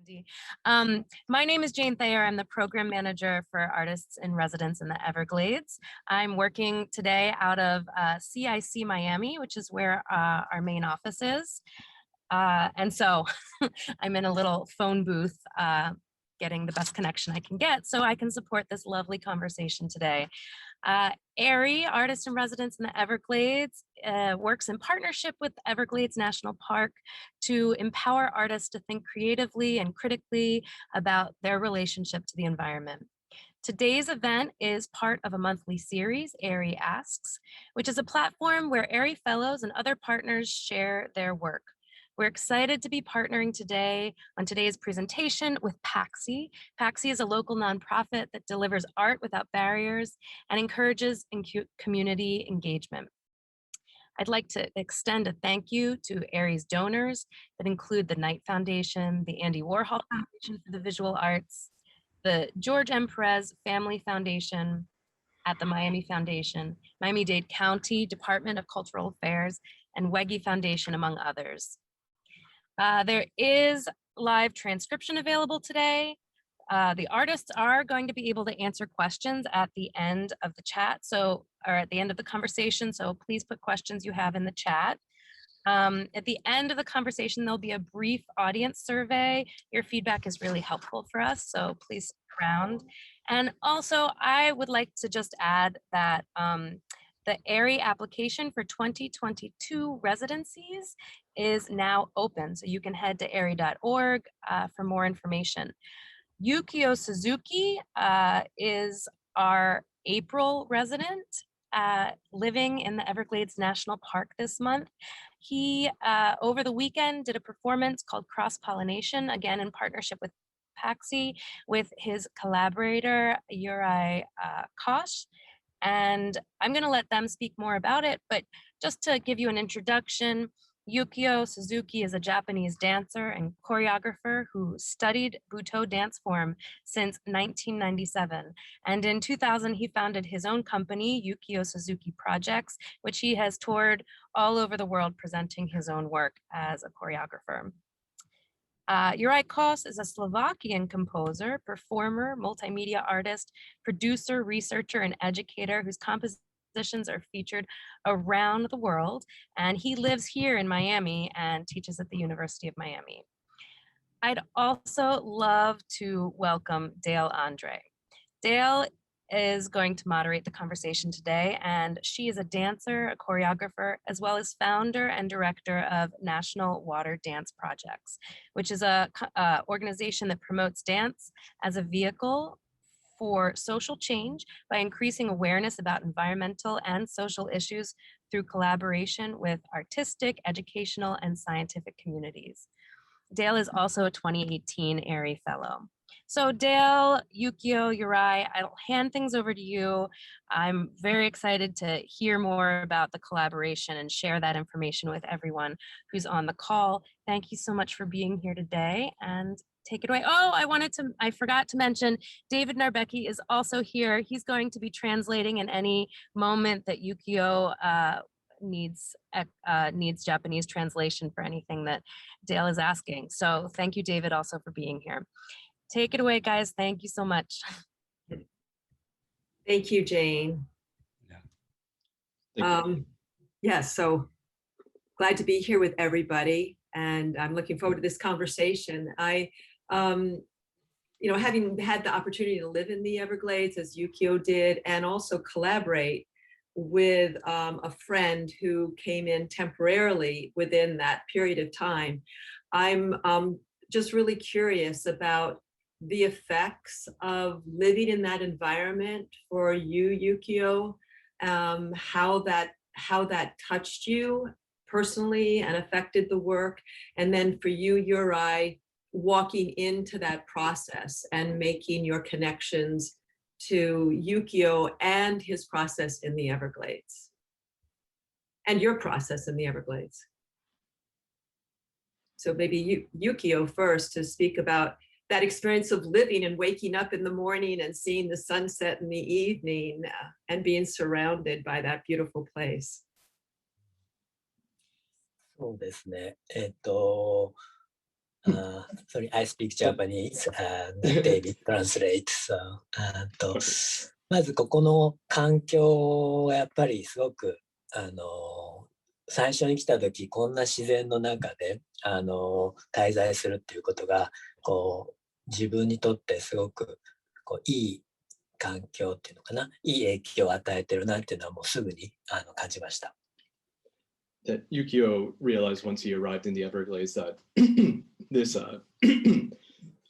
Andy. My name is Jane Thayer. I'm the program manager for artists in residence in the Everglades. I'm working today out of CIC Miami, which is where our main office is. And so I'm in a little phone booth getting the best connection I can get so I can support this lovely conversation today. AIRIE, Artist in Residence in the Everglades, works in partnership with Everglades National Park to empower artists to think creatively and critically about their relationship to the environment. Today's event is part of a monthly series, AIRIE Asks, which is a platform where AIRIE Fellows and other partners share their work. We're excited to be partnering today on today's presentation with PAXy. PAXy is a local nonprofit that delivers art without barriers and encourages community engagement. I'd like to extend a thank you to AIRIE's donors that include the Knight Foundation, the Andy Warhol Foundation for the Visual Arts, the George M. Perez Family Foundation at the Miami Foundation, Miami-Dade County Department of Cultural Affairs, and Wegge Foundation, among others. There is live transcription available today. The artists are going to be able to answer questions at the end of the chat, or at the end of the conversation, so please put questions you have in the chat. At the end of the conversation, there'll be a brief audience survey. Your feedback is really helpful for us, so please stick around. And also, I would like to just add that the AIRIE application for 2022 residencies is now open, so you can head to AIRIE.org for more information. Yukio Suzuki is our April resident living in the Everglades National Park this month. He, over the weekend, did a performance called Cross Pollination, again in partnership with PAXy, with his collaborator, Juraj Kojš. And I'm going to let them speak more about it, but just to give you an introduction, Yukio Suzuki is a Japanese dancer and choreographer who studied Butoh dance form since 1997. And in 2000, he founded his own company, Yukio Suzuki Projects, which he has toured all over the world presenting his own work as a choreographer. Juraj Kojš is a Slovakian composer, performer, multimedia artist, producer, researcher, and educator whose compositions are featured around the world. And he lives here in Miami and teaches at the University of Miami. I'd also love to welcome Dale Andree. Dale is going to moderate the conversation today, and she is a dancer, a choreographer, as well as founder and director of National Water Dance Projects, which is a organization that promotes dance as a vehicle for social change by increasing awareness about environmental and social issues through collaboration with artistic, educational, and scientific communities. Dale is also a 2018 AIRIE Fellow. So Dale, Yukio, Juraj, I'll hand things over to you. I'm very excited to hear more about the collaboration and share that information with everyone who's on the call. Thank you so much for being here today, and take it away. Oh, I forgot to mention, David Narbecki is also here. He's going to be translating in any moment that Yukio needs Japanese translation for anything that Dale is asking. So thank you, David, also for being here. Take it away, guys. Thank you so much. Thank you, Jane. Yeah, so glad to be here with everybody, and I'm looking forward to this conversation. You know, having had the opportunity to live in the Everglades as Yukio did, and also collaborate with a friend who came in temporarily within that period of time, I'm just really curious about the effects of living in that environment for you, Yukio, how that touched you personally and affected the work, and then for you, Juraj, walking into that process and making your connections to Yukio and his process in the Everglades, and your process in the Everglades. So maybe Yukio first, to speak about that experience of living and waking up in the morning and seeing the sunset in the evening and being surrounded by that beautiful place. そうですね。Sorry, I speak Japanese and David translate. So, まずここの環境はやっぱりすごく最初に来た時こんな自然の中で滞在するっていうことがこう自分にとってすごくこういい環境っていうのかな、いい影響を与えてるなっていうのはもうすぐに感じました。That Yukio realized once he arrived in the Everglades that this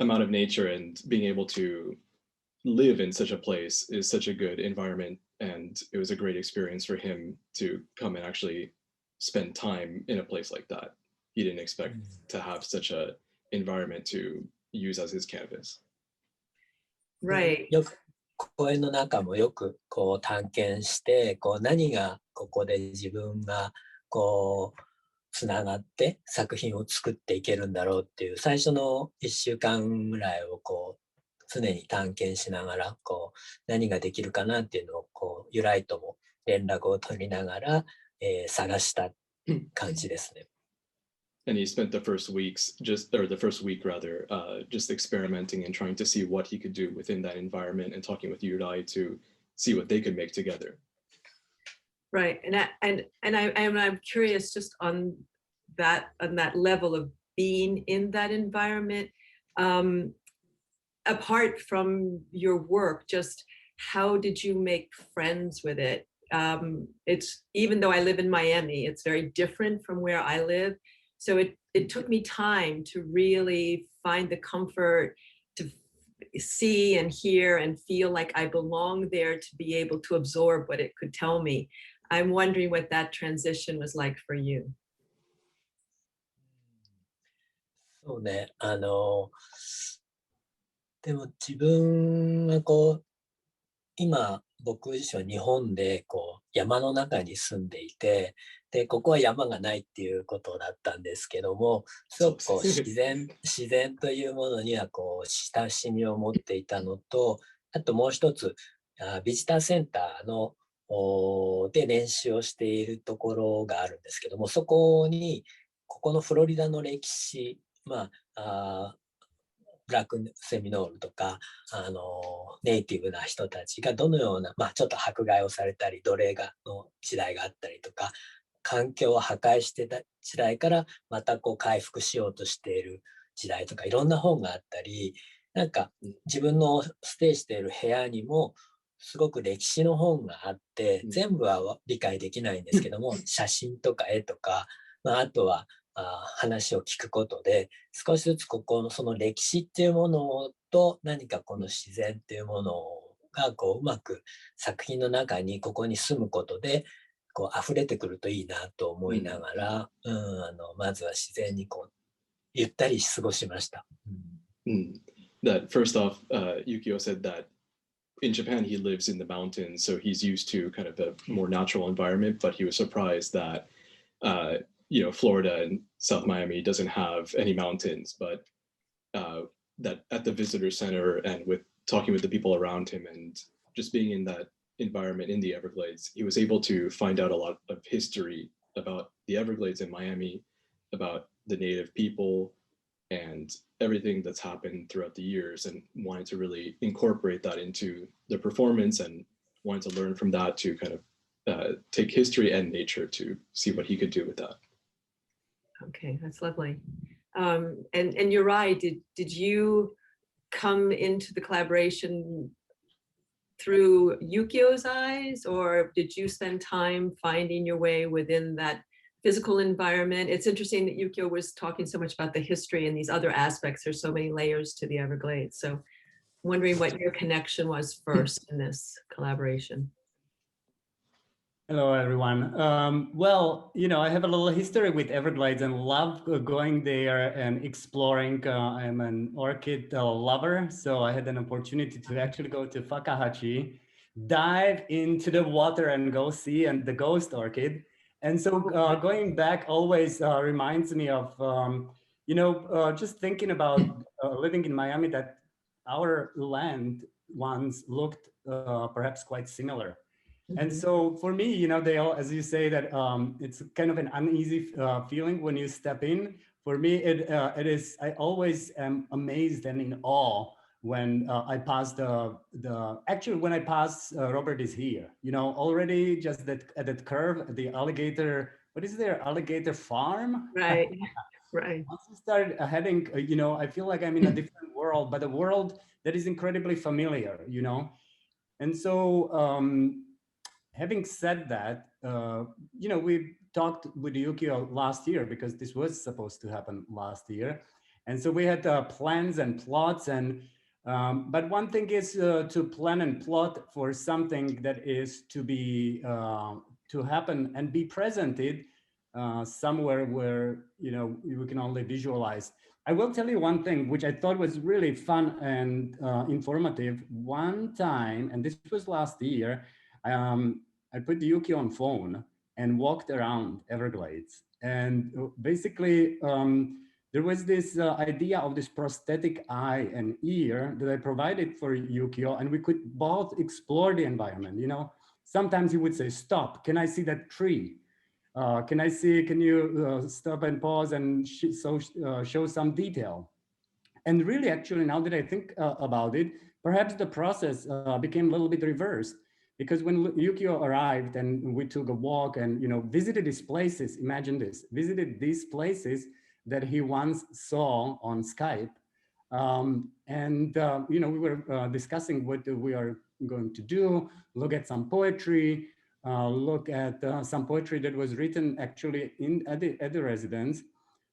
amount of nature and being able to live in such a place is such a good environment, and it was a great experience for him to come and actually spend time in a place like that. He didn't expect to have such a environment to use as his canvas. Right. よく公園の中もよくこう探検してこう何がここで自分がこうつながって作品を作っていけるんだろうっていう最初の1週間ぐらいをこう常に探検しながらこう何ができるかなっていうのをこう由来とも連絡を取りながら、探した感じですね。And he spent the first weeks the first week rather, just experimenting and trying to see what he could do within that environment and talking with Yuraj to see what they could make together. Right, I'm curious just on that level of being in that environment. Apart from your work, just how did you make friends with it? It's even though I live in Miami, it's very different from where I live. So it took me time to really find the comfort to see and hear and feel like I belong there to be able to absorb what it could tell me. I'm wondering what that transition was like for you. そうね、でも自分がこう今僕自身は日本でこう山の中に住んでいてでここは山がないっていうことだったんですけどもすごくこう自然というものにはこう親しみを持っていたのとあともう一つビジターセンターので練習をしているところがあるんですけどもそこにここのフロリダの歴史ブラックセミノールとかネイティブな人たちがどのような、ちょっと迫害をされたり奴隷の時代があったりとか環境を破壊してた時代からまたこう回復しようとしている時代とかいろんな本があったりなんか自分のステイしている部屋にもすごく歴史の本があって全部は理解できないんですけども写真とか絵とか、あとは話を聞くことで少しずつここのその歴史っていうものと何かこの自然っていうものがこううまく作品の中にここに住むことでこう溢れてくるといいなと思いながら、まずは自然にこうゆったり過ごしました。That first off, Yukio said that in Japan he lives in the mountains, so he's used to kind of a more natural environment, but he was surprised that Florida and South Miami doesn't have any mountains, but that at the visitor center and with talking with the people around him and just being in that environment in the Everglades, he was able to find out a lot of history about the Everglades in Miami, about the native people and everything that's happened throughout the years, and wanted to really incorporate that into the performance and wanted to learn from that to kind of take history and nature to see what he could do with that. Okay, that's lovely. And you're right. Did you come into the collaboration through Yukio's eyes, or did you spend time finding your way within that physical environment? It's interesting that Yukio was talking so much about the history and these other aspects. There's so many layers to the Everglades. So wondering what your connection was first in this collaboration. Hello, everyone. Well, I have a little history with Everglades and love going there and exploring. I'm an orchid lover, so I had an opportunity to actually go to Fakahachi, dive into the water and go see the ghost orchid. And so going back always reminds me of, just thinking about living in Miami, that our land once looked perhaps quite similar. And so for me, they all, as you say, that it's kind of an uneasy feeling when you step in. for me, it is, I always am amazed and in awe when I pass actually when I pass Robert is here, you know, already just that at that curve, the alligator, what is there, alligator farm? Right, right. Once you start heading, you know, I feel like I'm in a different world, but a world that is incredibly familiar, you know? And so having said that, you know, we talked with Yukio last year because this was supposed to happen last year. And so we had plans and plots and but one thing is to plan and plot for something that is to be to happen and be presented somewhere where, you know, we can only visualize. I will tell you one thing which I thought was really fun and informative. One time, and this was last year, I put Yukio on phone and walked around Everglades, and basically there was this idea of this prosthetic eye and ear that I provided for Yukio, and we could both explore the environment. You know, sometimes he would say, "Stop! Can I see that tree? Can I see? Can you stop and pause and show some detail?" And really, actually, now that I think about it, perhaps the process became a little bit reversed, because when Yukio arrived and we took a walk and, you know, visited these places, imagine this, visited these places that he once saw on Skype. You know, we were discussing what we are going to do, look at some poetry, look at some poetry that was written actually at the residence.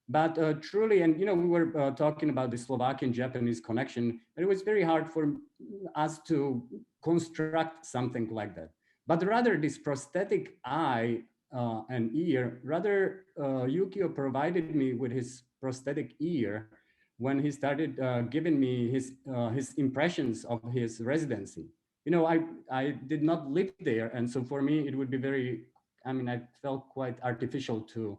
But truly, and you know, we were talking about the Slovakian-Japanese connection, but it was very hard for us to construct something like that. But rather this prosthetic eye and ear, rather Yukio provided me with his prosthetic ear when he started giving me his impressions of his residency. You know, I did not live there. And so for me, it would be very, I mean, I felt quite artificial to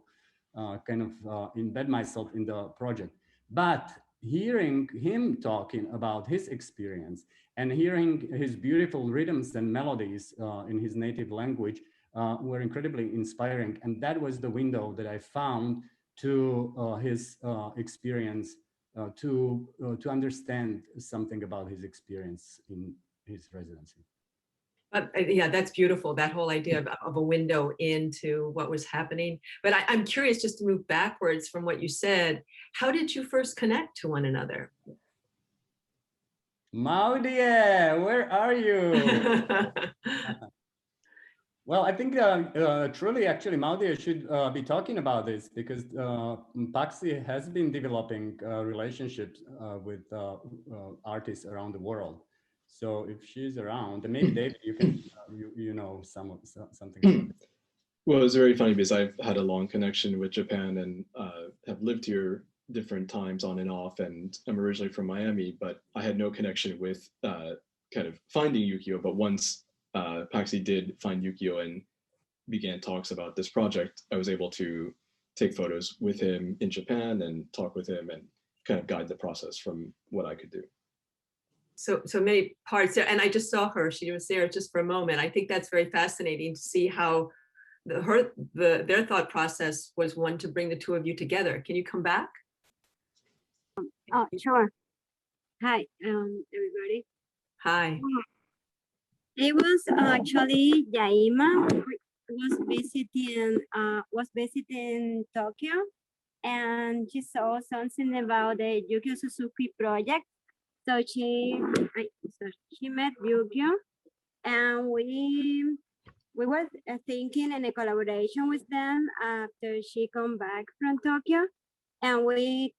kind of embed myself in the project. But hearing him talking about his experience and hearing his beautiful rhythms and melodies in his native language were incredibly inspiring. And that was the window that I found to his experience, to understand something about his experience in his residency. Yeah, that's beautiful, that whole idea of a window into what was happening. But I'm curious, just to move backwards from what you said, how did you first connect to one another? Maudie, where are you? Well, I think truly, actually, Maudie should be talking about this, because PAXy has been developing relationships with artists around the world. So if she's around, and maybe David, you can you know something about this. Well, it's very funny because I've had a long connection with Japan and have lived here different times on and off, and I'm originally from Miami, but I had no connection with kind of finding Yukio. But once PAXy did find Yukio and began talks about this project, I was able to take photos with him in Japan and talk with him and kind of guide the process from what I could do. So many parts there, and I just saw her. She was there just for a moment. I think that's very fascinating to see how their thought process was one to bring the two of you together. Can you come back? Oh, sure. Hi, everybody. Hi. It was actually Yaima was visiting Tokyo, and she saw something about the Yukio Suzuki project. So she met Yukio, and we were thinking in a collaboration with them after she come back from Tokyo, and we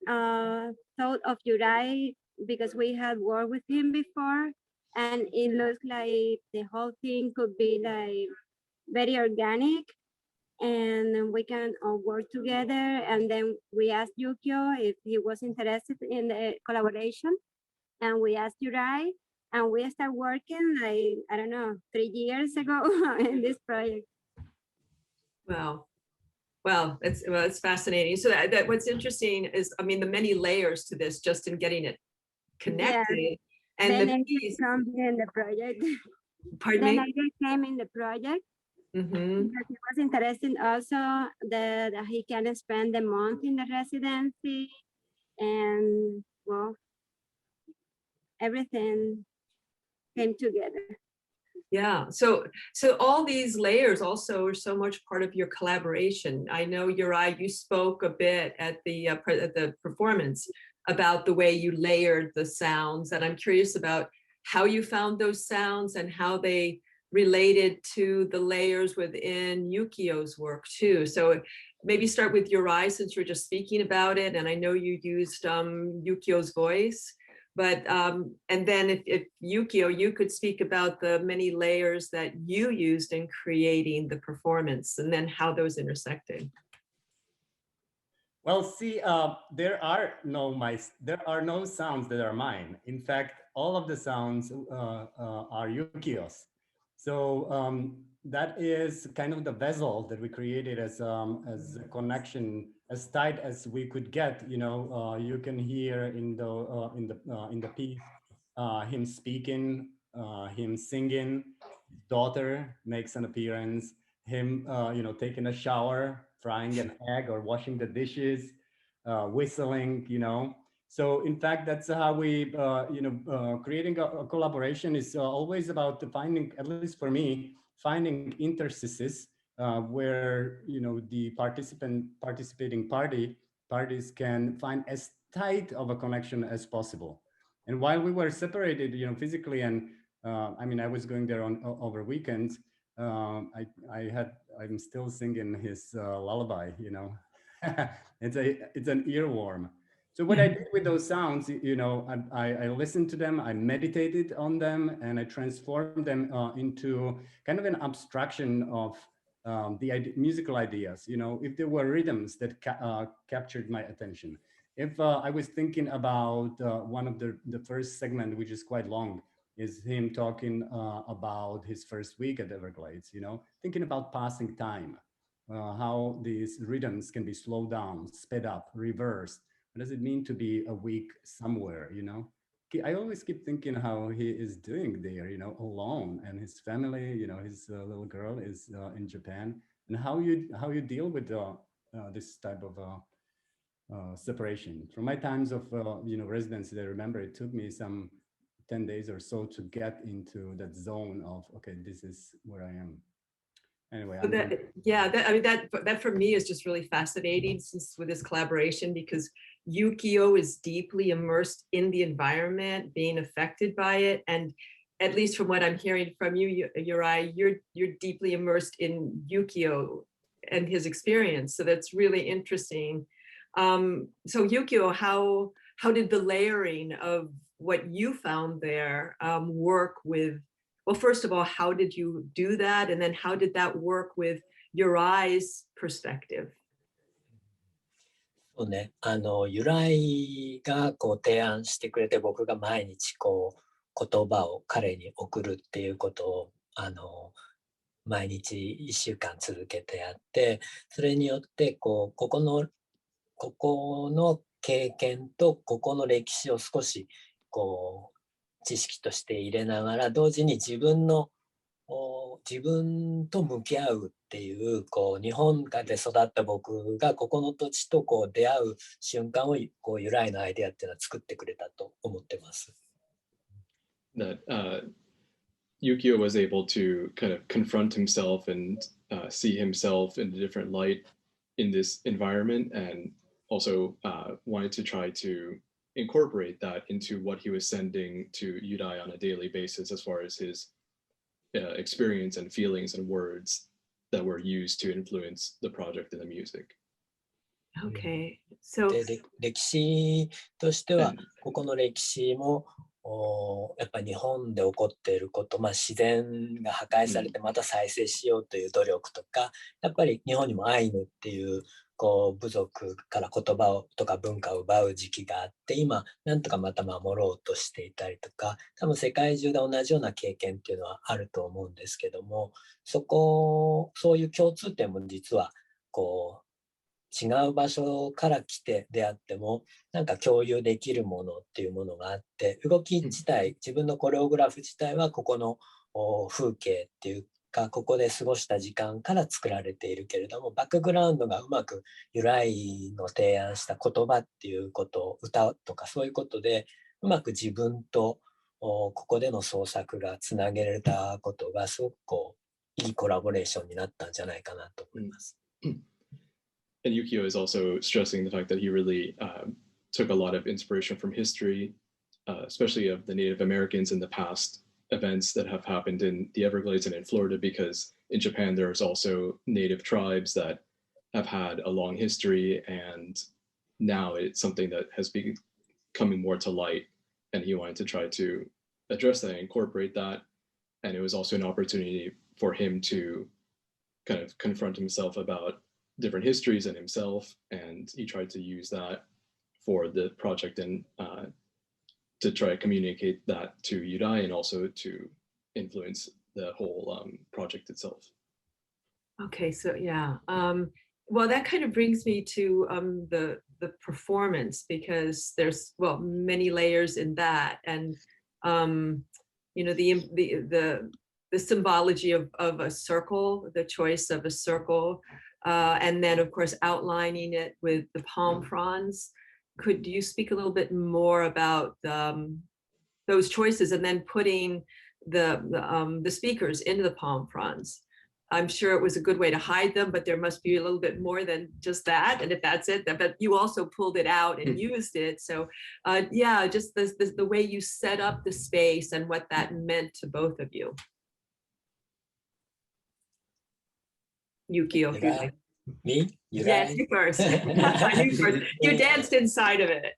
thought of Juraj because we had worked with him before, and it looks like the whole thing could be like very organic, and we can all work together. And then we asked Yukio if he was interested in the collaboration, and we asked Juraj, and we started working like, I don't know, 3 years ago in this project. Wow. Well, it's fascinating. So that what's interesting is, I mean, the many layers to this just in getting it connected. Yeah. And then the I piece, came in the project. pardon Then me? I just came in the project, Mm-hmm. Because it was interesting also that he can spend the month in the residency, and well, everything came together. Yeah, so all these layers also are so much part of your collaboration. I know Juraj, you spoke a bit at the performance about the way you layered the sounds, and I'm curious about how you found those sounds and how they related to the layers within Yukio's work too. So maybe start with Juraj, since you're just speaking about it, and I know you used Yukio's voice. But and then if Yukio, you could speak about the many layers that you used in creating the performance, and then how those intersected. Well, see, there are no sounds that are mine. In fact, all of the sounds are Yukio's. So that is kind of the vessel that we created as a connection, as tight as we could get. You know, you can hear in the piece him speaking, him singing. His daughter makes an appearance. Him, taking a shower, frying an egg or washing the dishes, whistling. So in fact, that's how we, creating a collaboration is always about finding, at least for me, finding interstices where the participating parties can find as tight of a connection as possible. And while we were separated, physically, and I was going there over weekends. I'm still singing his lullaby. It's an earworm. So what I did with those sounds, I listened to them, I meditated on them, and I transformed them into kind of an abstraction of the musical ideas. If there were rhythms that captured my attention. If I was thinking about one of the first segment, which is quite long, is him talking about his first week at Everglades, thinking about passing time, how these rhythms can be slowed down, sped up, reversed. What does it mean to be a week somewhere, I always keep thinking how he is doing there, alone, and his family, his little girl is in Japan, and how you deal with this type of separation. From my times of residency, I remember it took me some 10 days or so to get into that zone of, okay, this is where I am. Anyway, that for me is just really fascinating, since with this collaboration, because Yukio is deeply immersed in the environment, being affected by it, and at least from what I'm hearing from you, Juraj, you're deeply immersed in Yukio and his experience. So that's really interesting. So Yukio, how did the layering of what you found there work with? Well, first of all, how did you do that? And then how did that work with Juraj's perspective? そうね、由来が提案してくれて、僕が毎日言葉を彼に送るっていうことを毎日1週間続けてやって、それによってここの経験とここの歴史を少し知識として入れながら、同時に自分と向き合うっていう日本で育った僕がここの土地と出会う瞬間を由来のアイデアっていうのは作ってくれたと思ってます。That Yukio was able to kind of confront himself and see himself in a different light in this environment, and also wanted to try to incorporate that into what he was sending to Yuraj on a daily basis, as far as his experience and feelings and words that were used to influence the project and the music. Okay, so で歴史としては、ここの歴史もやっぱり日本で起こっていること、自然が破壊されてまた再生しようという努力とか、やっぱり日本にもアイヌっていう部族から言葉とか文化を奪う時期があって、今なんとかまた守ろうとしていたりとか、多分世界中で同じような経験っていうのはあると思うんですけども、そういう共通点も実は違う場所から来て出会ってもなんか共有できるものっていうものがあって、動き自体、自分のコレオグラフ自体はここの風景っていうがここで過ごした時間から作られているけれども、バックグラウンドがうまく由来の提案した言葉っていうこと歌とかそういうことでうまく自分とここでの創作がつなげられたことがすごくこういいコラボレーションになったんじゃないかなと思います。And Yukio is also stressing the fact that he really took a lot of inspiration from history, especially of the Native Americans in the past events that have happened in the Everglades and in Florida, because in Japan there's also native tribes that have had a long history, and now it's something that has been coming more to light, and he wanted to try to address that and incorporate that. And it was also an opportunity for him to kind of confront himself about different histories and himself, and he tried to use that for the project and to try to communicate that to Yudai and also to influence the whole project itself. Okay, so yeah, well, that kind of brings me to the performance, because there's, well, many layers in that, and you know, the symbology of a circle, the choice of a circle, and then of course outlining it with the palm fronds. Could you speak a little bit more about those choices, and then putting the speakers into the palm fronds? I'm sure it was a good way to hide them, but there must be a little bit more than just that. And if that's it, but you also pulled it out and used it. So yeah, just the way you set up the space and what that meant to both of you. Yukio, if you'd like. Me? Yes, you first. You first. You danced inside of it.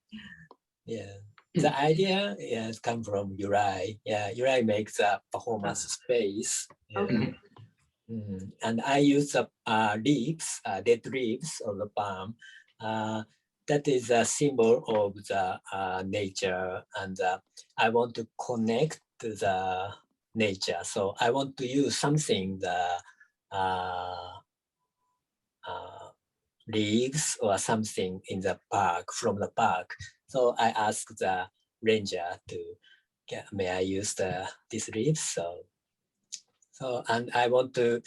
Yeah. The idea has come from Yuraj. Yeah, Yuraj makes a performance space. Yeah. Okay. And I use the leaves, dead leaves of the palm. That is a symbol of the nature, and I want to connect to the nature. So I want to use something leaves or something in the park, from the park. So I asked the ranger to, may I use these leaves? So, and I want to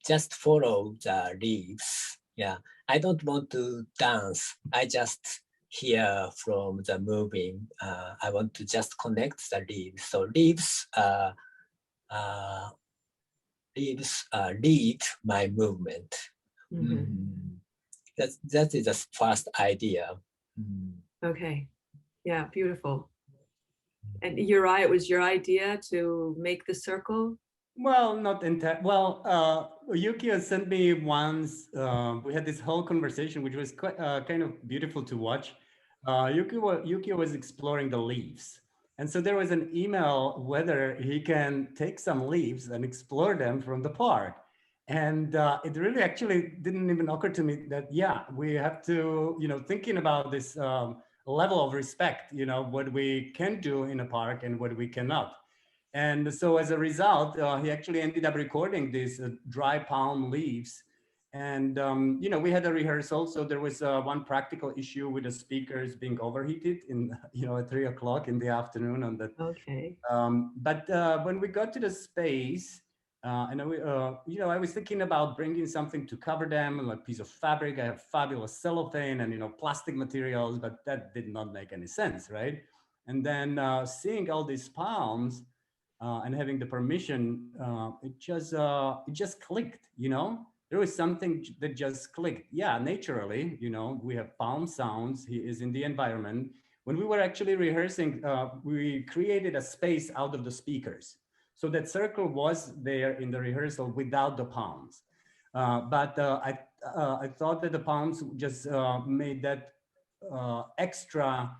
just follow the leaves. Yeah, I don't want to dance. I just hear from the moving. I want to just connect the leaves. So leaves lead my movement. That is the first idea. Okay, yeah, beautiful. And Yuraj, it was your idea to make the circle? Well, not entirely. Well, Yukio sent me once. We had this whole conversation, which was quite, kind of beautiful to watch. Yukio was exploring the leaves. And so there was an email whether he can take some leaves and explore them from the park. And it really actually didn't even occur to me that, yeah, we have to, you know, thinking about this level of respect, you know, what we can do in a park and what we cannot. And so as a result, he actually ended up recording these dry palm leaves. And, you know, we had a rehearsal. So there was one practical issue with the speakers being overheated in, you know, at 3 o'clock in the afternoon on that. Okay. But when we got to the space, and you know, I was thinking about bringing something to cover them, like a piece of fabric. I have fabulous cellophane and, you know, plastic materials, but that did not make any sense, right? And then seeing all these palms, and having the permission, it just clicked, you know? There was something that just clicked. Yeah, naturally, you know, we have palm sounds. He is in the environment. When we were actually rehearsing, we created a space out of the speakers. So that circle was there in the rehearsal without the palms. But I thought that the palms just made that extra,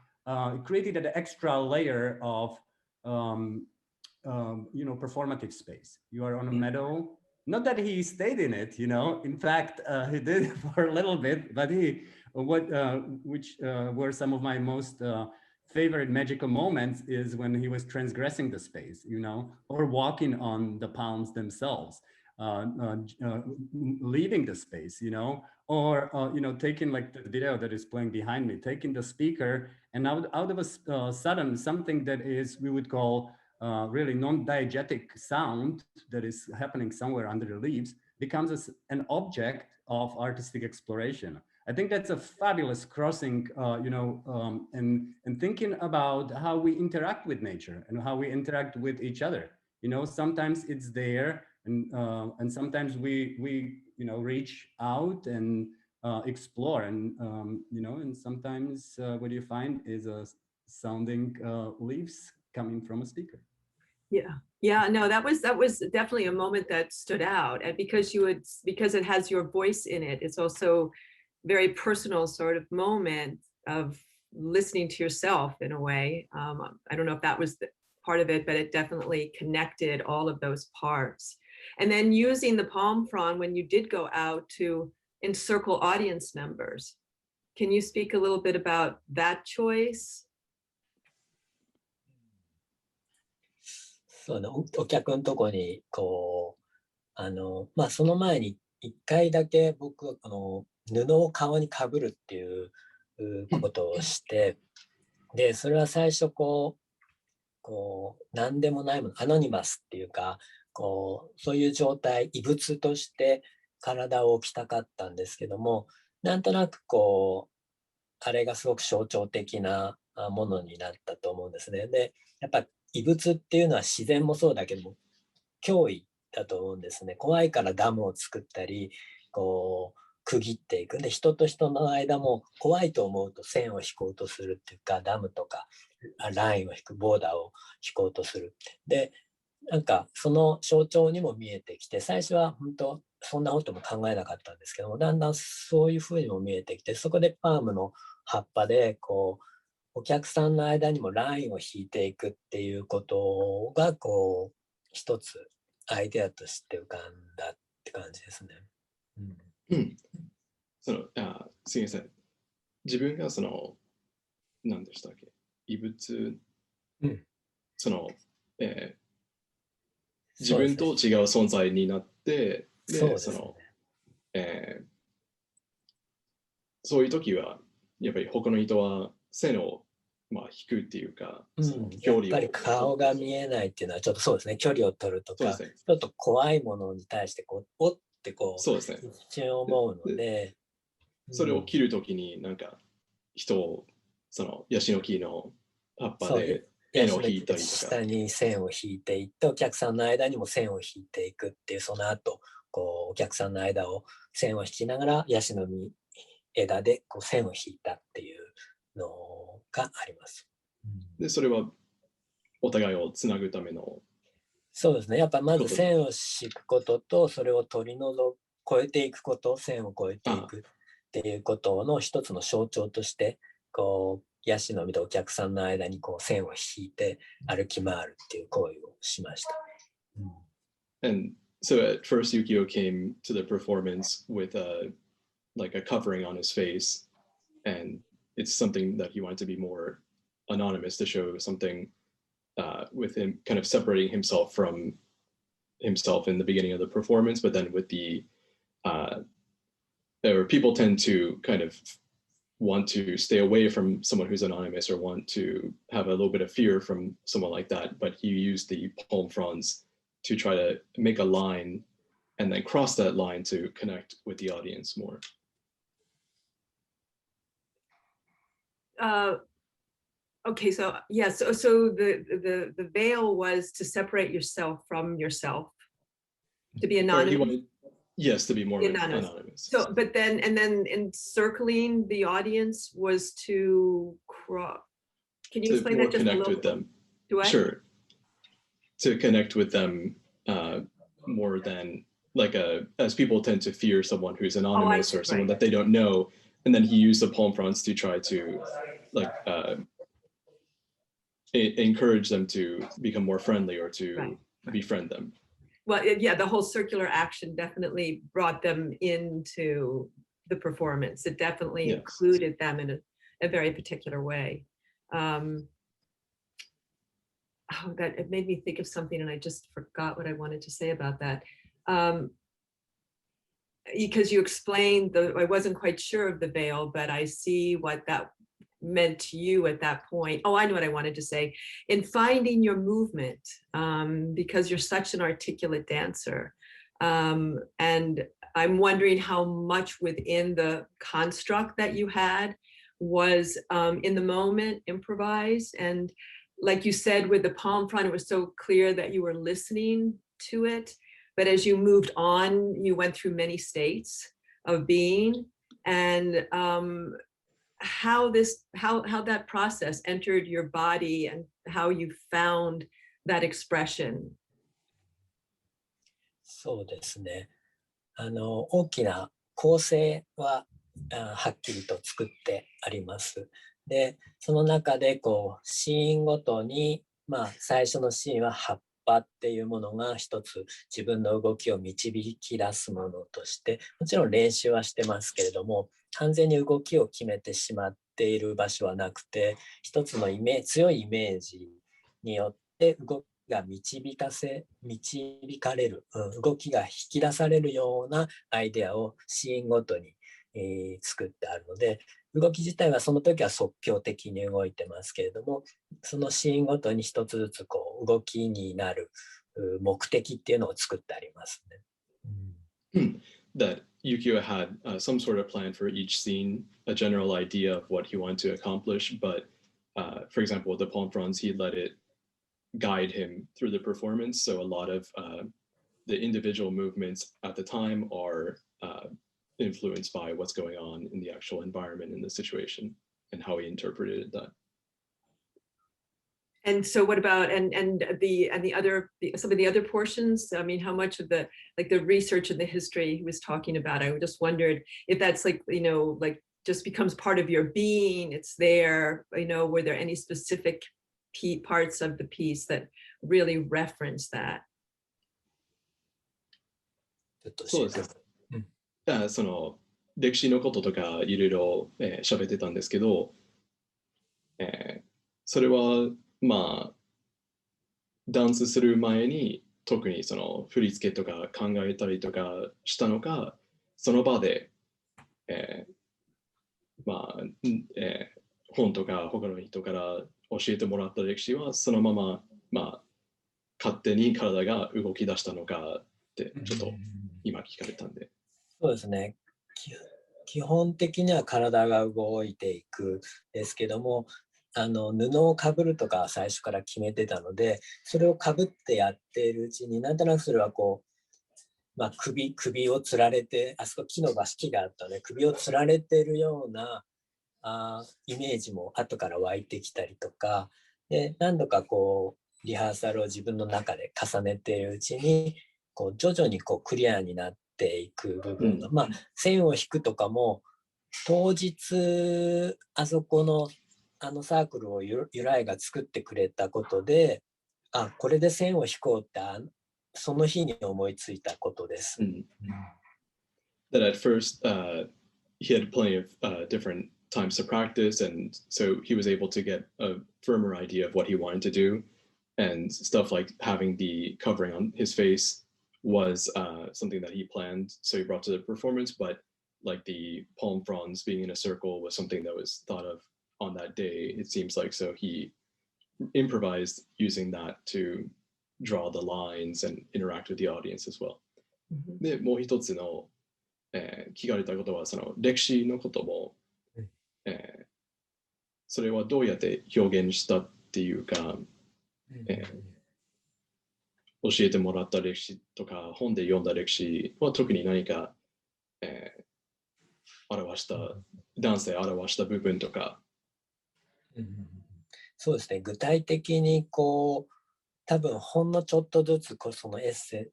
created an extra layer of, you know, performative space. You are on a meadow. Not that he stayed in it, you know. In fact, he did for a little bit, but which were some of my most favorite magical moments is when he was transgressing the space, you know, or walking on the palms themselves, leaving the space, you know, or, you know, taking like the video that is playing behind me, taking the speaker and out of a sudden something that is, we would call really non-diegetic sound that is happening somewhere under the leaves becomes an object of artistic exploration. I think that's a fabulous crossing, and thinking about how we interact with nature and how we interact with each other. Sometimes it's there, and sometimes we reach out and explore, and and sometimes what you find is a sounding leaves coming from a speaker. Yeah, no, that was definitely a moment that stood out, and because it has your voice in it, it's also very personal sort of moment of listening to yourself in a way. I don't know if that was part of it, but it definitely connected all of those parts. And then using the palm frond when you did go out to encircle audience members. Can you speak a little bit about that choice? そのお客のとこにこうその前に1回だけ僕布を顔にかぶるっていうことをして、でそれは最初こう何でもないもの、アノニマスっていうかそういう状態、異物として体を置きたかったんですけども、なんとなくあれがすごく象徴的なものになったと思うんですね。でやっぱ異物っていうのは自然もそうだけども脅威だと思うんですね。怖いからダムを作ったり区切っていくんで、人と人の間も怖いと思うと線を引こうとするっていうか、ダムとかラインを引く、ボーダーを引こうとする。でなんかその象徴にも見えてきて、最初は本当そんなことも考えなかったんですけども、だんだんそういうふうにも見えてきて、そこでパームの葉っぱでお客さんの間にもラインを引いていくっていうことが一つアイデアとして浮かんだって感じですね。すみません。自分が何でしたっけ、異物、自分と違う存在になって、そういう時はやっぱり他の人は線を引くっていうか、やっぱり顔が見えないっていうのはちょっとそうですね、距離を取るとか、ちょっと怖いものに対しておってそうですね、一瞬思うので、それを切るときになんか人をヤシの木の葉っぱで線を引いたりとか、下に線を引いていってお客さんの間にも線を引いていくっていう、その後お客さんの間を線を引きながらヤシの実枝で線を引いたっていうのがあります。でそれはお互いをつなぐための。そうですね、やっぱまず線を引くことと、それを取り除越えていくこと、線を越えていくっていうことの一つの象徴としてヤシの実とお客さんの間に線を引いて歩き回るっていう行為をしました。And so at first Yukio came to the performance with like a covering on his face, and it's something that he wanted to be more anonymous, to show something with him kind of separating himself from himself in the beginning of the performance, but then with the or people tend to kind of want to stay away from someone who's anonymous or want to have a little bit of fear from someone like that, but he used the palm fronds to try to make a line and then cross that line to connect with the audience more. Okay, so yeah, so the veil was to separate yourself from yourself, to be anonymous. Yes, to be more anonymous. So, but then encircling the audience was to cross. Can you explain that just connect a little with them? Do I? Sure. To connect with them more than like as people tend to fear someone who's anonymous or someone that they don't know, and then he used the palm fronds to try to like encourage them to become more friendly or to befriend them. Well, yeah, the whole circular action definitely brought them into the performance. It definitely included them in a very particular way. That it made me think of something, and I just forgot what I wanted to say about that. Because you explained I wasn't quite sure of the veil, but I see what that meant to you at that point. Oh, I know what I wanted to say. In finding your movement, because you're such an articulate dancer. And I'm wondering how much within the construct that you had was in the moment improvised. And like you said, with the palm front, it was so clear that you were listening to it. But as you moved on, you went through many states of being, and how that process entered your body and how you found that expression. そうですね。大きな構成ははっきりと作ってあります。で、その中でこうシーンごとに、最初のシーンは葉っぱっていうものが一つ自分の動きを導き出すものとして、もちろん練習はしてますけれども、完全に動きを決めてしまっている場所はなくて、一つの強いイメージによって動きが導かれる、動きが引き出されるようなアイデアをシーンごとに、作ってあるので、動き自体はその時は即興的に動いてますけれども、そのシーンごとに一つずつこう動きになる目的っていうのを作ってありますね。That Yukio had some sort of plan for each scene, a general idea of what he wanted to accomplish, but for example, with the palm fronds, he let it guide him through the performance. So a lot of the individual movements at the time are influenced by what's going on in the actual environment in the situation and how he interpreted that. And so what about some of the other portions? I mean, how much of the research and the history he was talking about, I just wondered if that's just becomes part of your being, it's there, were there any specific parts of the piece that really reference that? そうですね。その歴史のこととかいろいろ喋ってたんですけど、それはダンスする前に特にその振り付けとか考えたりとかしたのか、その場で、本とか他の人から教えてもらった歴史はそのまま、勝手に体が動き出したのかってちょっと今聞かれたんで。そうですね。基本的には体が動いていくですけども、布をかぶるとか最初から決めてたので、それをかぶってやっているうちになんとなくそれはこう、首をつられて、あそこ木があったので首をつられているようなイメージも後から湧いてきたりとかで、何度かこうリハーサルを自分の中で重ねているうちにこう徐々にこうクリアになっていく部分が、線を引くとかも当日あそこのサークルを由来が作ってくれたことで、これで線を引こうってその日に思いついたことです。That at first he had plenty of different times to practice, and so he was able to get a firmer idea of what he wanted to do, and stuff like having the covering on his face was something that he planned, so he brought to the performance, but like the palm fronds being in a circle was something that was thought of on that day, it seems like, so he improvised using that to draw the lines and interact with the audience as well. で、もう一つの、聞かれたことはその歴史のことも、それはどうやって表現したっていうか、教えてもらった歴史とか本で読んだ歴史は特に何か、ダンスで表した部分とか。そうですね。具体的にこう多分ほんのちょっとずつそのエッセ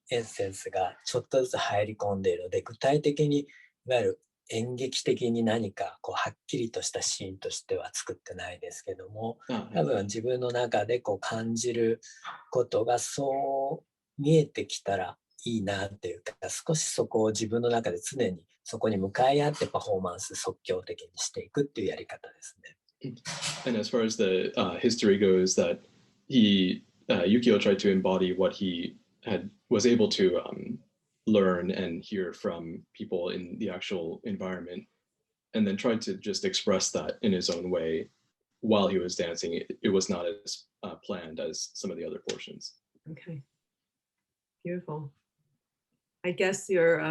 ンスがちょっとずつ入り込んでいるので、具体的にいわゆる演劇的に何かこうはっきりとしたシーンとしては作ってないですけども、多分自分の中でこう感じることがそう見えてきたらいいなっていうか、少しそこを自分の中で常にそこに向かい合ってパフォーマンス即興的にしていくっていうやり方ですね。And as far as the history goes, that Yukio tried to embody what he was able to learn and hear from people in the actual environment, and then tried to just express that in his own way. while he was dancing, it was not as planned as some of the other portions. Okay. Beautiful. I guess you're,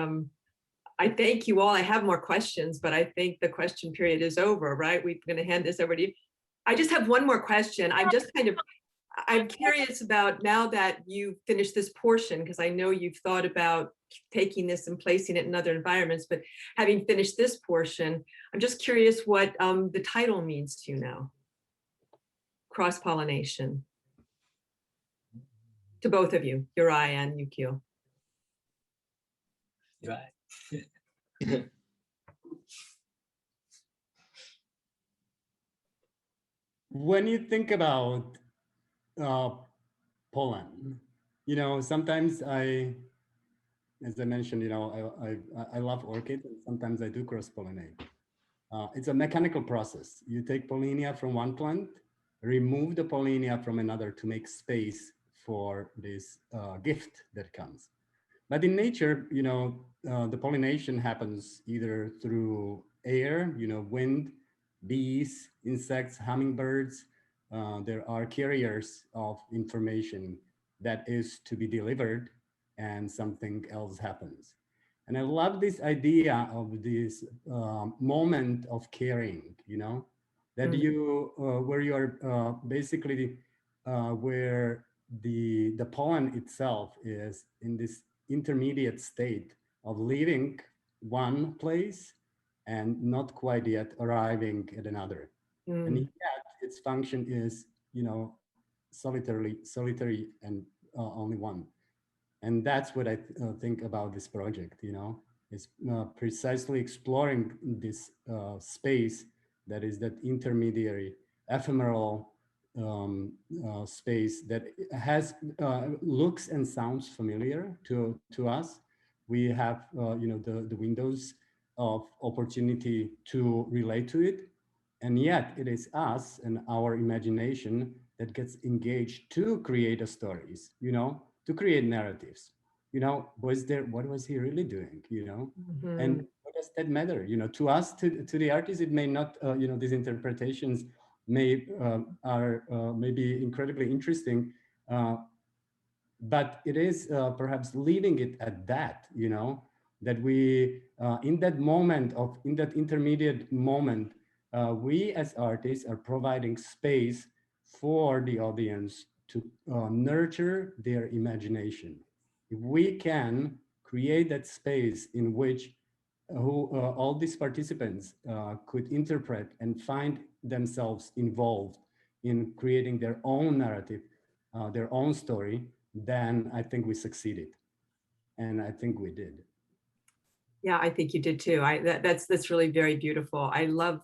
I thank you all. I have more questions, but I think the question period is over, right? We're going to hand this over to you. I just have one more question. I'm curious about, now that you've finished this portion, because I know you've thought about taking this and placing it in other environments, but having finished this portion, I'm just curious what the title means to you now. Cross Pollination. To both of you, Yuraj and Yukio. Right. When you think about pollen, you know, sometimes as I mentioned, you know, I love orchids, and sometimes I do cross-pollinate. It's a mechanical process. You take pollinia from one plant, remove the pollinia from another to make space for this gift that comes. But in nature, you know, the pollination happens either through air, you know, wind, bees, insects, hummingbirds. There are carriers of information that is to be delivered, and something else happens. And I love this idea of this moment of caring, you know, that you, where you are basically where the pollen itself is in this intermediate state of leaving one place and not quite yet arriving at another. And yet its function is, you know, solitary and only one. And that's what I think about this project, you know, is precisely exploring this space that is that intermediary, ephemeral space that has looks and sounds familiar to us. We have, you know, the windows of opportunity to relate to it. And yet it is us and our imagination that gets engaged to create the stories, you know, to create narratives. You know, what was he really doing, you know? And what does that matter? You know, to us, to the artist, it may not, you know, these interpretations may be incredibly interesting, but it is perhaps leaving it at that, you know, that we, in that moment in that intermediate moment, we as artists are providing space for the audience to nurture their imagination. If we can create that space in which all these participants could interpret and find themselves involved in creating their own narrative, their own story, then I think we succeeded. And I think we did. Yeah, I think you did too. That's really very beautiful. I love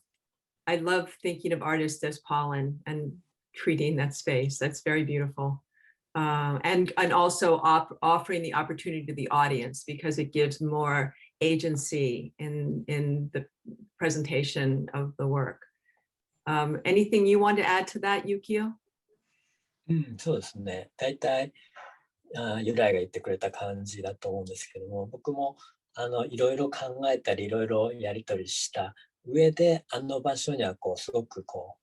thinking of artists as pollen and treating that space. That's very beautiful. And also offering the opportunity to the audience, because it gives more agency in the presentation of the work. Anything you want to add to that, Yukio? そうですね。大体由来が言ってくれた感じだと思うんですけども、僕もいろいろ考えたりいろいろやり取りした上で、あの場所にはこうすごくこ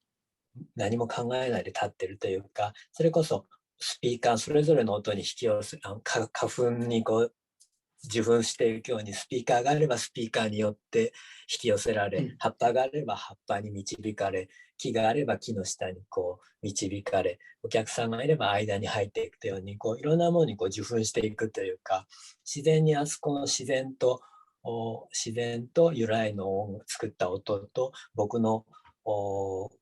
う何も考えないで立ってるというか、それこそスピーカーそれぞれの音に引き寄せ、花粉にこう受粉していくように、スピーカーがあればスピーカーによって引き寄せられ、葉っぱがあれば葉っぱに導かれ、木があれば木の下にこう導かれ、お客さんがいれば間に入っていくように、こういろんなものにこう受粉していくというか、自然にあそこの自然と由来の作った音と僕の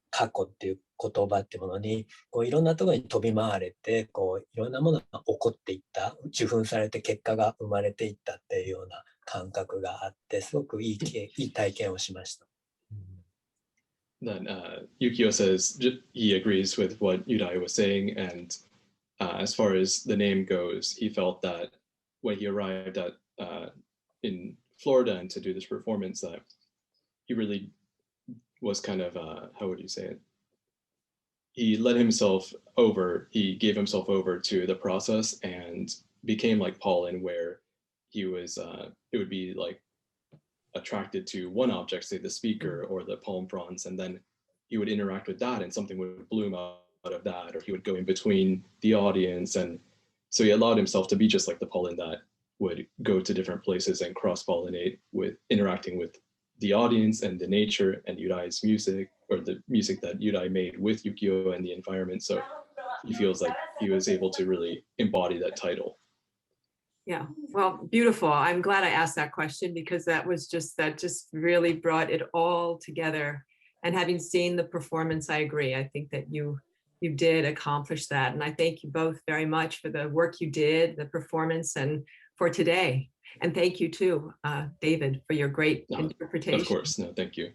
過去っていう言葉っていうものにこういろんなところに飛び回れて、こういろんなものが起こっていった、受粉されて結果が生まれていったっていうような感覚があって、すごくいい体験をしました。Then Yukio says he agrees with what Yudai was saying, and as far as the name goes, he felt that when he arrived at in Florida and to do this performance, that he really was kind of how would you say it? He let himself over. He gave himself over to the process and became like pollen, where he was. It would be like attracted to one object, say the speaker or the palm fronds, and then he would interact with that and something would bloom out of that, or he would go in between the audience. And so he allowed himself to be just like the pollen that would go to different places and cross-pollinate with interacting with the audience and the nature and Yurai's music, or the music that Yurai made with Yukio and the environment. So he feels like he was able to really embody that title. Yeah, well, beautiful. I'm glad I asked that question, because that just really brought it all together. And having seen the performance, I agree. I think that you did accomplish that. And I thank you both very much for the work you did, the performance, and for today. And thank you too, David, for your great interpretation. Of course, no, thank you.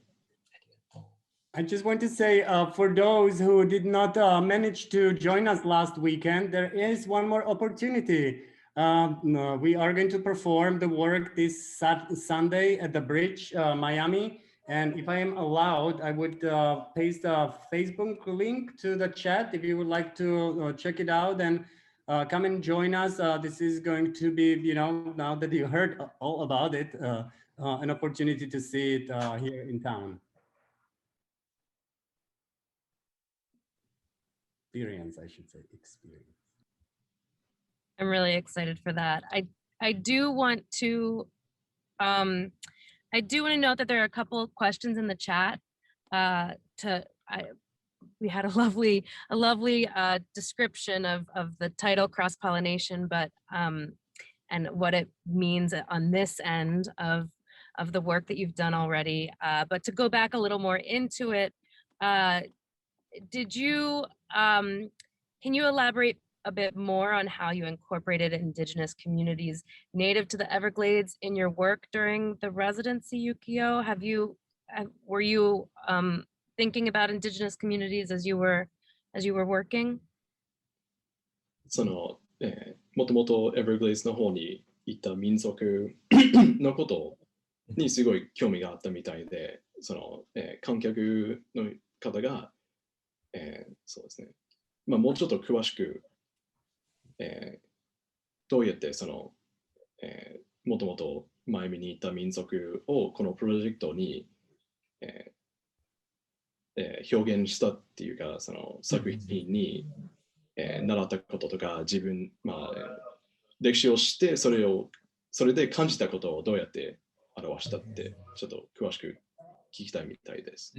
I just want to say, for those who did not manage to join us last weekend, there is one more opportunity. We are going to perform the work this Sunday at the Bridge, Miami. And if I am allowed, I would paste a Facebook link to the chat if you would like to check it out and come and join us. This is going to be, you know, now that you heard all about it, an opportunity to see it here in town. Experience, I should say, experience. I'm really excited for that. I do want to note that there are a couple of questions in the chat. We had a lovely description of the title Cross Pollination, but and what it means on this end of the work that you've done already. But to go back a little more into it, did you can you elaborate a bit more on how you incorporated Indigenous communities native to the Everglades in your work during the residency, Yukio? Were you thinking about Indigenous communities as you were working? その、もともと Everglades の方に行った民族のことにすごい興味があったみたいで、その、観客の方が、そうですね、まあ、もうちょっと詳しく、どうやってその、もともとマイアミに行った民族をこのプロジェクトに、表現したっていうか、その作品に、習ったこととか、自分、まあ、歴史を知ってそれで感じたことをどうやって表したって、ちょっと詳しく聞きたいみたいです。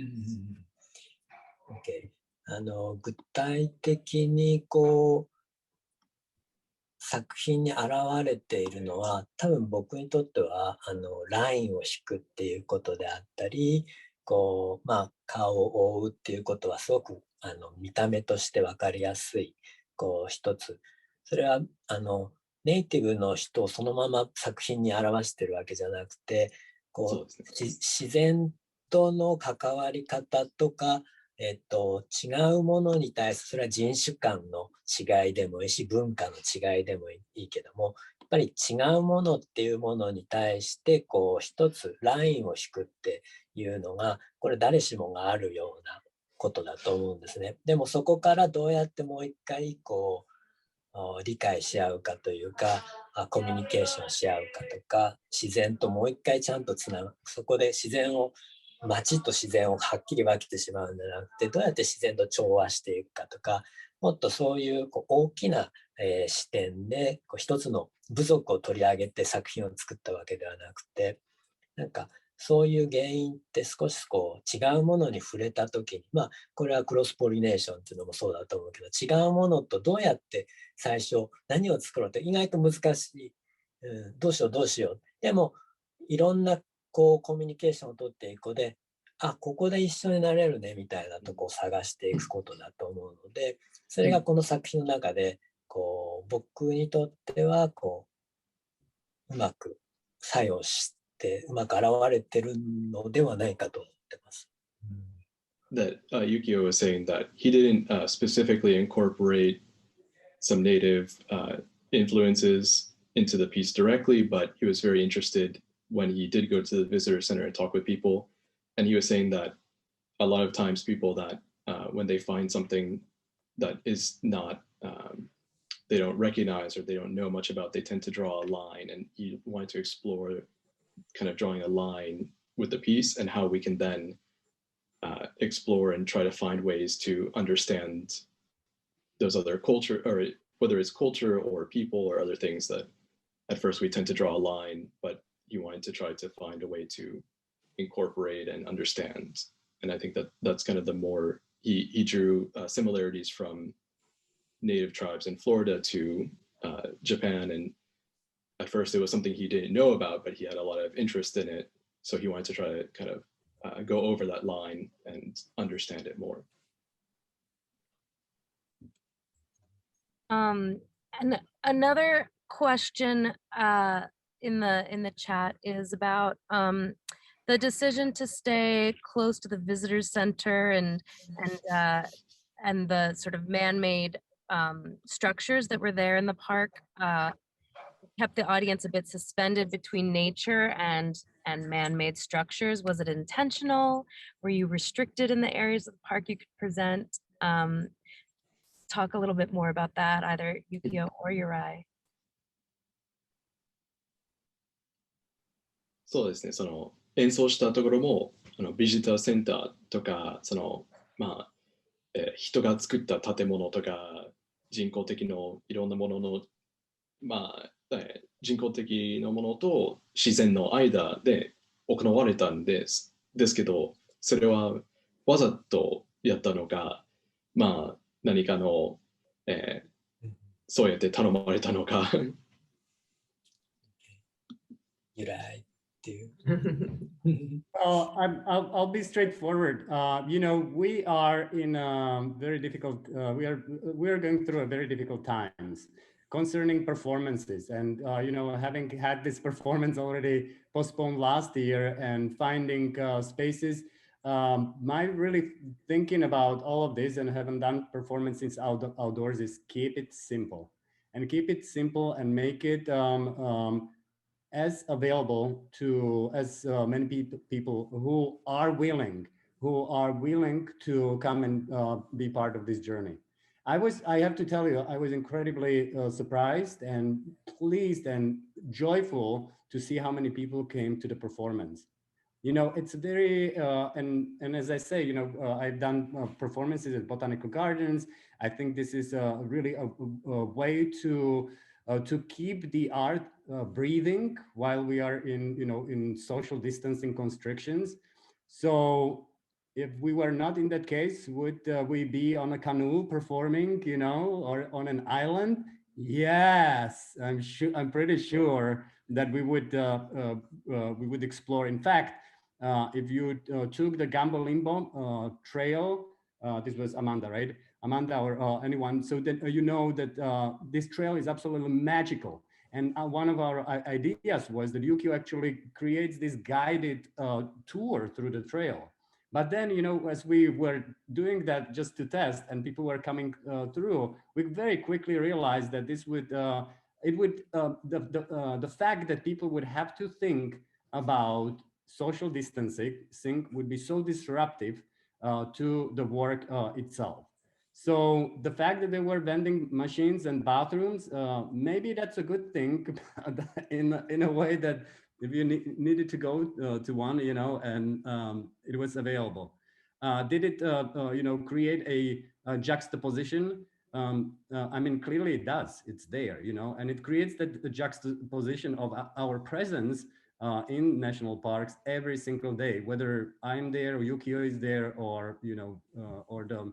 Okay. 具体的にこう作品に現れているのは、多分僕にとってはラインを引くっていうことであったり、こうまあ顔を覆うっていうことはすごく見た目として分かりやすいこう一つ。それはネイティブの人をそのまま作品に表してるわけじゃなくて、こう自然との関わり方とか、違うものに対してそれは人種間の違いでもいいし文化の違いでもいいけども、やっぱり違うものっていうものに対してこう一つラインを引くっていうのがこれ誰しもがあるようなことだと思うんですね。でもそこからどうやってもう一回こう理解し合うかというかコミュニケーションし合うかとか自然ともう一回ちゃんとつなぐ、そこで街と自然をはっきり分けてしまうんじゃなくてどうやって自然と調和していくかとか、もっとそういう大きな視点で一つの部族を取り上げて作品を作ったわけではなくて、なんかそういう原因って少しこう違うものに触れた時に、まあこれはクロスポリネーションっていうのもそうだと思うけど、違うものとどうやって最初何を作ろうって意外と難しい、どうしようでもいろんなこうコミュニケーションを取っていくことで、ここで一緒になれるねみたいなとこを探していくことだと思うので、それがこの作品の中でこう僕にとってはこううまく作用してうまく現れてるのではないかと思ってます。That Yukio was saying that he didn't specifically incorporate some native influences into the piece directly, but he was very interested when he did go to the visitor center and talk with people. And he was saying that a lot of times people that when they find something that is not, they don't recognize or they don't know much about, they tend to draw a line, and he wanted to explore kind of drawing a line with the piece and how we can then explore and try to find ways to understand those other culture, or whether it's culture or people or other things that at first we tend to draw a line, but he wanted to try to find a way to incorporate and understand. And I think that that's kind of the more he drew similarities from native tribes in Florida to Japan. And at first it was something he didn't know about, but he had a lot of interest in it. So he wanted to try to kind of go over that line and understand it more. And another question in the chat is about the decision to stay close to the visitors center and the sort of man-made structures that were there in the park kept the audience a bit suspended between nature and man-made structures. Was it intentional? Were you restricted in the areas of the park you could present? Talk a little bit more about that, either Yukio or Yuraj. そうですね、その演奏したところもビジターセンターとか人が作った建物とか人工的のいろんなものの、人工的なものと自然の間で行われたんですけど、それはわざとやったのか、何かの、そうやって頼まれたのか。Yuraj, I'll be straightforward. You know, we are in a very difficult. We are going through a very difficult times concerning performances, and you know, having had this performance already postponed last year and finding spaces. My really thinking about all of this and having done performances outdoors is keep it simple and and make it as available to as many people who are willing to come and be part of this journey. I have to tell you, I was incredibly surprised and pleased and joyful to see how many people came to the performance. You know, it's very, and as I say, you know, I've done performances at botanical gardens. I think this is really a way to keep the art breathing while we are in, you know, in social distancing constrictions. So if we were not in that case, would we be on a canoe performing, you know, or on an island? Yes, I'm pretty sure that we would explore. In fact, if you took the Gambo Limbo trail, this was Amanda, right? Amanda or anyone, so that you know that this trail is absolutely magical. And one of our ideas was that Yukio actually creates this guided tour through the trail. But then, you know, as we were doing that just to test and people were coming through, we very quickly realized that this would, the fact that people would have to think about social distancing would be so disruptive to the work itself. So the fact that there were vending machines and bathrooms, maybe that's a good thing in a way that if you needed to go to one, you know, and it was available. Did it, you know, create a juxtaposition? I mean, clearly it does. It's there, you know, and it creates the juxtaposition of our presence in national parks every single day, whether I'm there or Yukio is there, or, you know, or the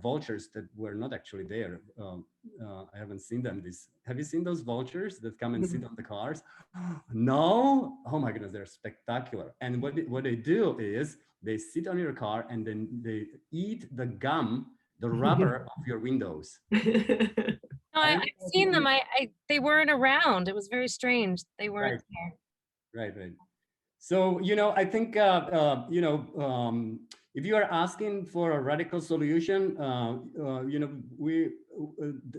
vultures that were not actually there. I haven't seen them. Have you seen those vultures that come and sit on the cars? No? Oh my goodness, they're spectacular. And what they do is they sit on your car and then they eat the gum, the rubber of your windows. No, I've seen them. They weren't around. It was very strange. They weren't there. Right. So, you know, I think, you know, if you are asking for a radical solution, you know,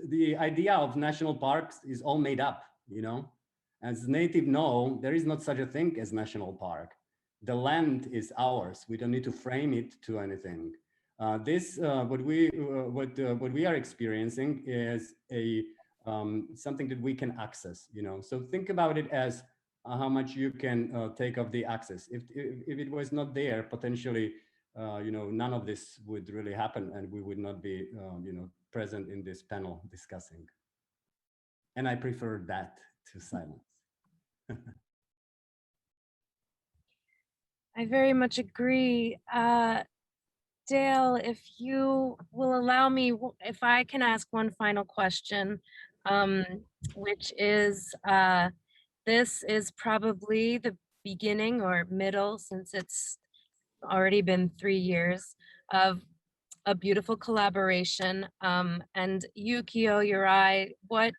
the idea of national parks is all made up, you know. As native know, there is not such a thing as national park. The land is ours. We don't need to frame it to anything. What we are experiencing is something that we can access, you know. So think about it as how much you can take of the access. If it was not there, potentially none of this would really happen, and we would not be, present in this panel discussing. And I prefer that to silence. I very much agree. Dale, if you will allow me, if I can ask one final question, which is, this is probably the beginning or middle, since it's already been 3 years, of a beautiful collaboration. And Yukio, Yuraj, what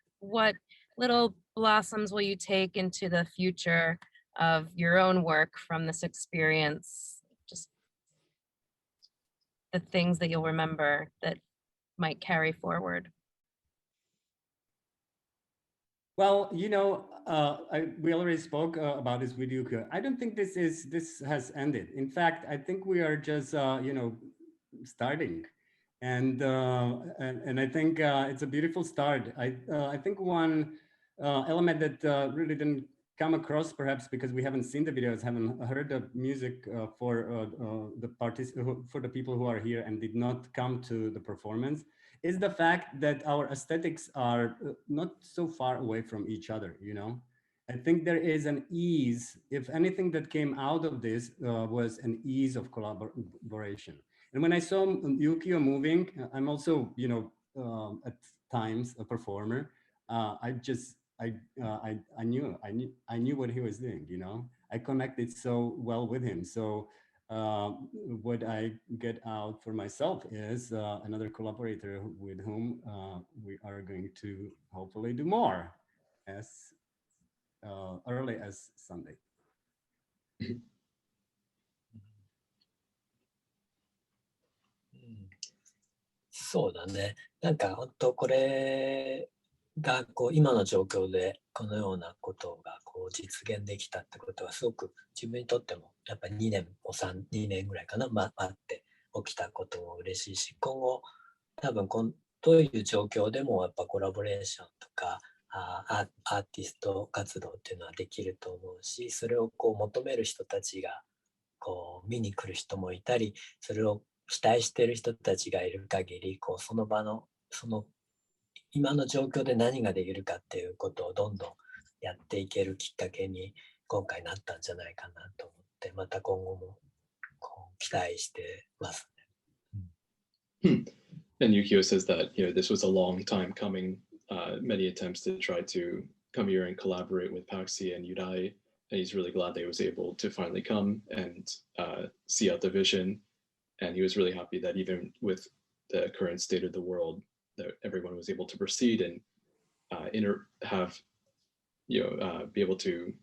little blossoms will you take into the future of your own work from this experience? Just the things that you'll remember that might carry forward. Well, we already spoke about this with Yukio. I don't think this has ended. In fact, I think we are just starting, and I think it's a beautiful start. I think one element that really didn't come across, perhaps because we haven't seen the videos, haven't heard the music for the people who are here and did not come to the performance, is the fact that our aesthetics are not so far away from each other. I think there is an ease. If anything that came out of this was an ease of collaboration. And when I saw Yukio moving, I'm also, at times a performer. I knew what he was doing. I connected so well with him. So what I get out for myself is another collaborator with whom we are going to hopefully do more as early as Sunday. そうだね。なんか本当これが今の状況でこのようなことが実現できたってことはすごく自分にとってもやっぱり2年ぐらいかな、あって起きたことも嬉しいし、今後多分どういう状況でもやっぱコラボレーションとかアーティスト活動っていうのはできると思うし、それを求める人たちが見に来る人もいたり、それを期待している人たちがいる限りその場の今の状況で何ができるかっていうことをどんどんやっていけるきっかけに今回なったんじゃないかなと思って、また今後も期待してますね。And Yukio says that this was a long time coming, many attempts to try to come here and collaborate with PAXy and Yuraj, and he's really glad that he was able to finally come and see out the vision. And he was really happy that even with the current state of the world, that everyone was able to proceed and be able to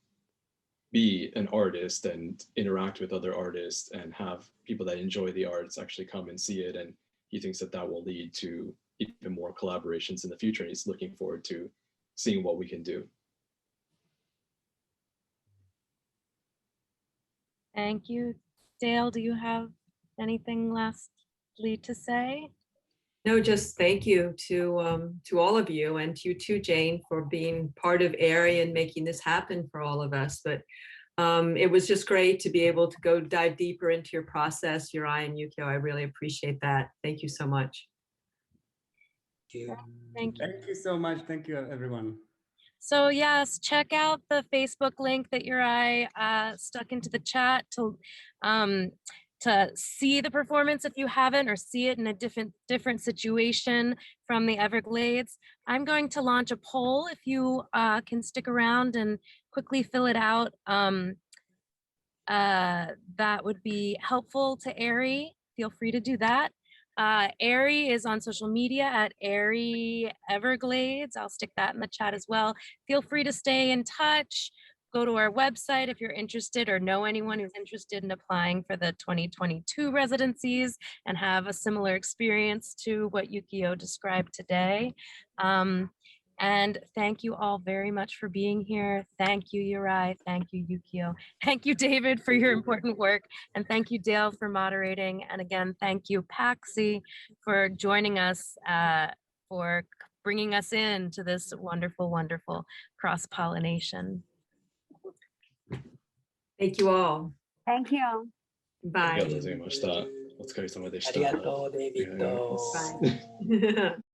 be an artist and interact with other artists and have people that enjoy the arts actually come and see it. And he thinks that that will lead to even more collaborations in the future. And he's looking forward to seeing what we can do. Thank you. Dale, do you have anything lastly to say? No, just thank you to all of you, and to you too, Jane, for being part of AIRIE and making this happen for all of us. But it was just great to be able to dive deeper into your process, Yuraj and Yukio. I really appreciate that. Thank you so much. Thank you. Thank you so much. Thank you, everyone. So yes, check out the Facebook link that Yuraj stuck into the chat to see the performance if you haven't, or see it in a different situation from the Everglades. I'm going to launch a poll if you can stick around and quickly fill it out. That would be helpful to AIRIE. Feel free to do that. AIRIE is on social media at AIRIE Everglades. I'll stick that in the chat as well. Feel free to stay in touch. Go to our website if you're interested or know anyone who's interested in applying for the 2022 residencies and have a similar experience to what Yukio described today. And thank you all very much for being here. Thank you, Yuraj. Thank you, Yukio. Thank you, David, for your important work. And thank you, Dale, for moderating. And again, thank you, PAXy, for joining us, for bringing us into this wonderful, wonderful cross-pollination. Thank you all. Thank you. Bye. ありがとうございました。お疲れ様でしあた。りがとう、デイビッド。Bye.